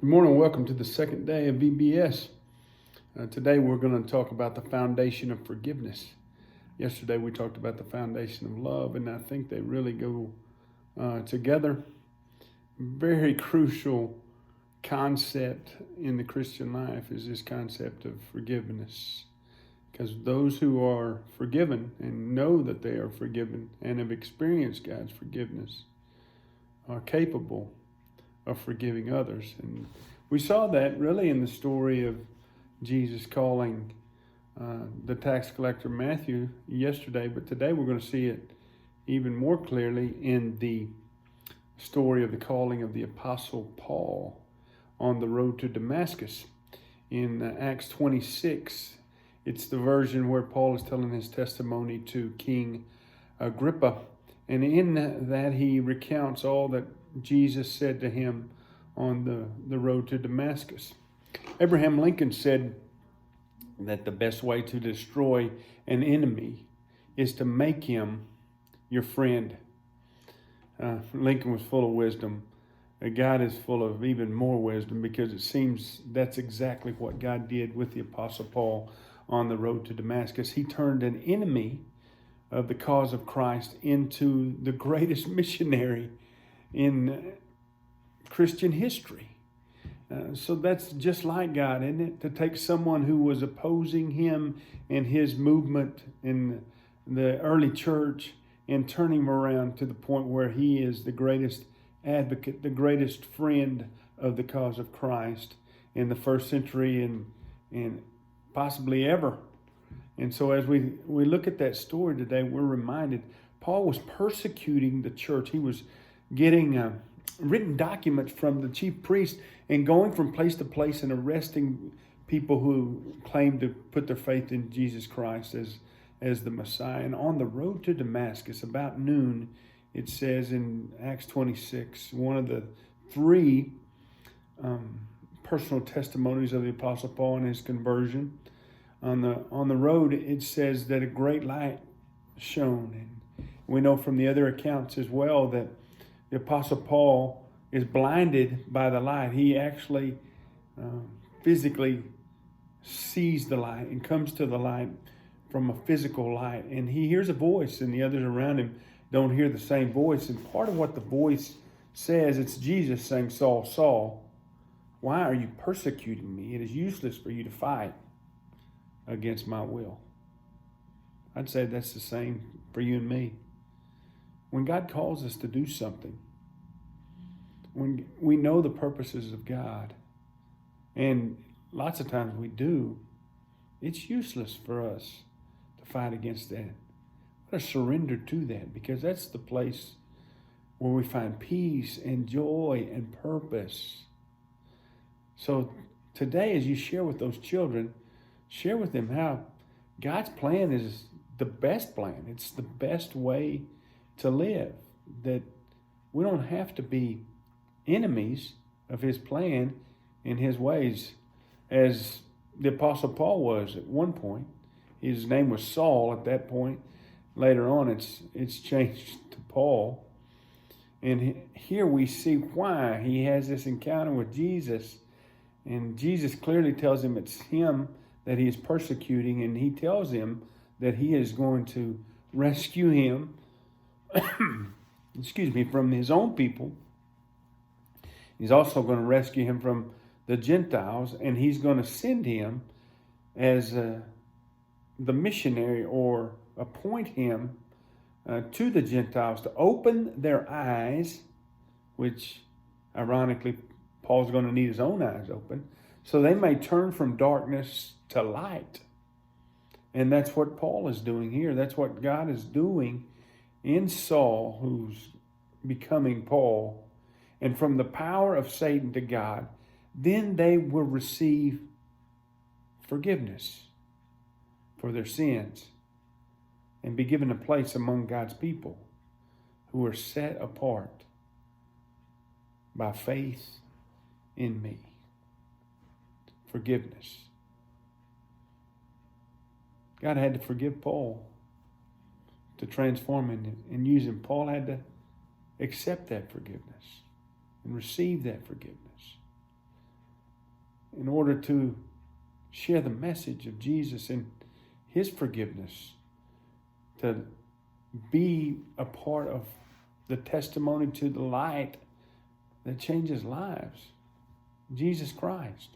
Good morning. Welcome to the second day of VBS. Today we're going to talk about the foundation of forgiveness. Yesterday we talked about the foundation of love, and I think they really go together. Very crucial concept in the Christian life is this concept of forgiveness. Because those who are forgiven and know that they are forgiven and have experienced God's forgiveness are capable of forgiving others. And we saw that really in the story of Jesus calling the tax collector Matthew yesterday, but today we're going to see it even more clearly in the story of the calling of the Apostle Paul on the road to Damascus. In Acts 26, it's the version where Paul is telling his testimony to King Agrippa. And in that he recounts all that Jesus said to him on the road to Damascus. Abraham Lincoln said that the best way to destroy an enemy is to make him your friend. Lincoln was full of wisdom. God is full of even more wisdom, because it seems that's exactly what God did with the Apostle Paul on the road to Damascus. He turned an enemy of the cause of Christ into the greatest missionary in Christian history. So that's just like God, isn't it? To take someone who was opposing him and his movement in the early church and turn him around to the point where he is the greatest advocate, the greatest friend of the cause of Christ in the first century and possibly ever. And so as we look at that story today, we're reminded Paul was persecuting the church. He was getting written documents from the chief priest and going from place to place and arresting people who claimed to put their faith in Jesus Christ as the Messiah. And on the road to Damascus, about noon, it says in Acts 26, one of the three personal testimonies of the Apostle Paul and his conversion. On the road, it says that a great light shone. And we know from the other accounts as well that the Apostle Paul is blinded by the light. He actually physically sees the light and comes to the light from a physical light. And he hears a voice, and the others around him don't hear the same voice. And part of what the voice says, it's Jesus saying, "Saul, Saul, why are you persecuting me? It is useless for you to fight against my will." I'd say that's the same for you and me. When God calls us to do something, when we know the purposes of God, and lots of times we do, it's useless for us to fight against that. Let us surrender to that, because that's the place where we find peace and joy and purpose. So today, as you share with those children, share with them how God's plan is the best plan. It's the best way to live, that we don't have to be enemies of his plan and his ways, as the Apostle Paul was at one point. His name was Saul at that point. Later on, it's changed to Paul. And here we see why he has this encounter with Jesus. And Jesus clearly tells him it's him that he is persecuting, and he tells him that he is going to rescue him from his own people. He's also going to rescue him from the Gentiles, and he's going to send him as the missionary, or appoint him to the Gentiles to open their eyes, which ironically Paul's going to need his own eyes open, so they may turn from darkness to light. And that's what Paul is doing here. That's what God is doing in Saul, who's becoming Paul. And from the power of Satan to God, then they will receive forgiveness for their sins and be given a place among God's people who are set apart by faith in me. Forgiveness. God had to forgive Paul to transform him and use him. Paul had to accept that forgiveness and receive that forgiveness. in order to share the message of Jesus and his forgiveness, to be a part of the testimony to the light that changes lives, Jesus Christ,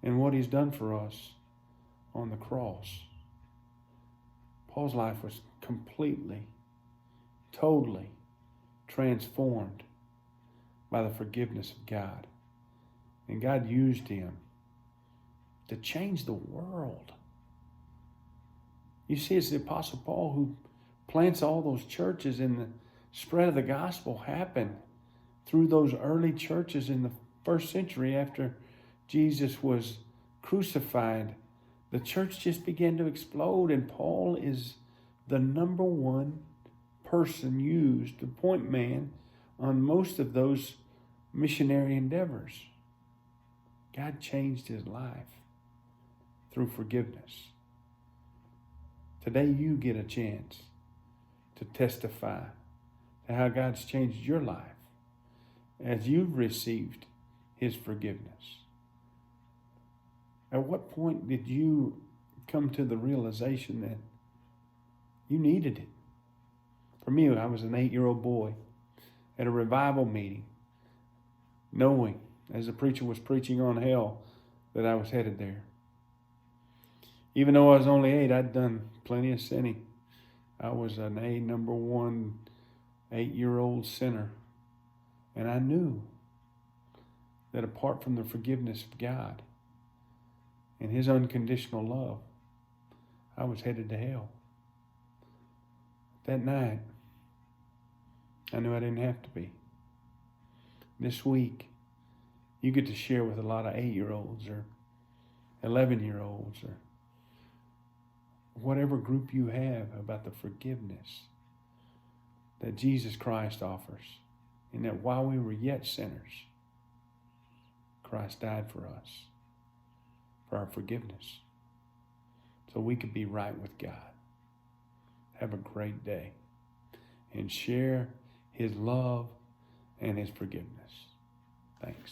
and what he's done for us on the cross. Paul's life was completely, totally transformed by the forgiveness of God. And God used him to change the world. You see, it's the Apostle Paul who plants all those churches, and the spread of the gospel happened through those early churches in the first century after Jesus was crucified. The church just began to explode, and Paul is the number one person used, the point man, on most of those missionary endeavors. God changed his life through forgiveness. Today you get a chance to testify to how God's changed your life as you've received his forgiveness. At what point did you come to the realization that you needed it? For me, I was an 8-year-old boy at a revival meeting, knowing as the preacher was preaching on hell that I was headed there. Even though I was only 8, I'd done plenty of sinning. I was an number one 8-year-old sinner. And I knew that apart from the forgiveness of God and his unconditional love, I was headed to hell. That night, I knew I didn't have to be. This week, you get to share with a lot of 8-year-olds or 11-year-olds or whatever group you have about the forgiveness that Jesus Christ offers, and that while we were yet sinners, Christ died for us, for our forgiveness, so we could be right with God. Have a great day and share his love and his forgiveness. Thanks.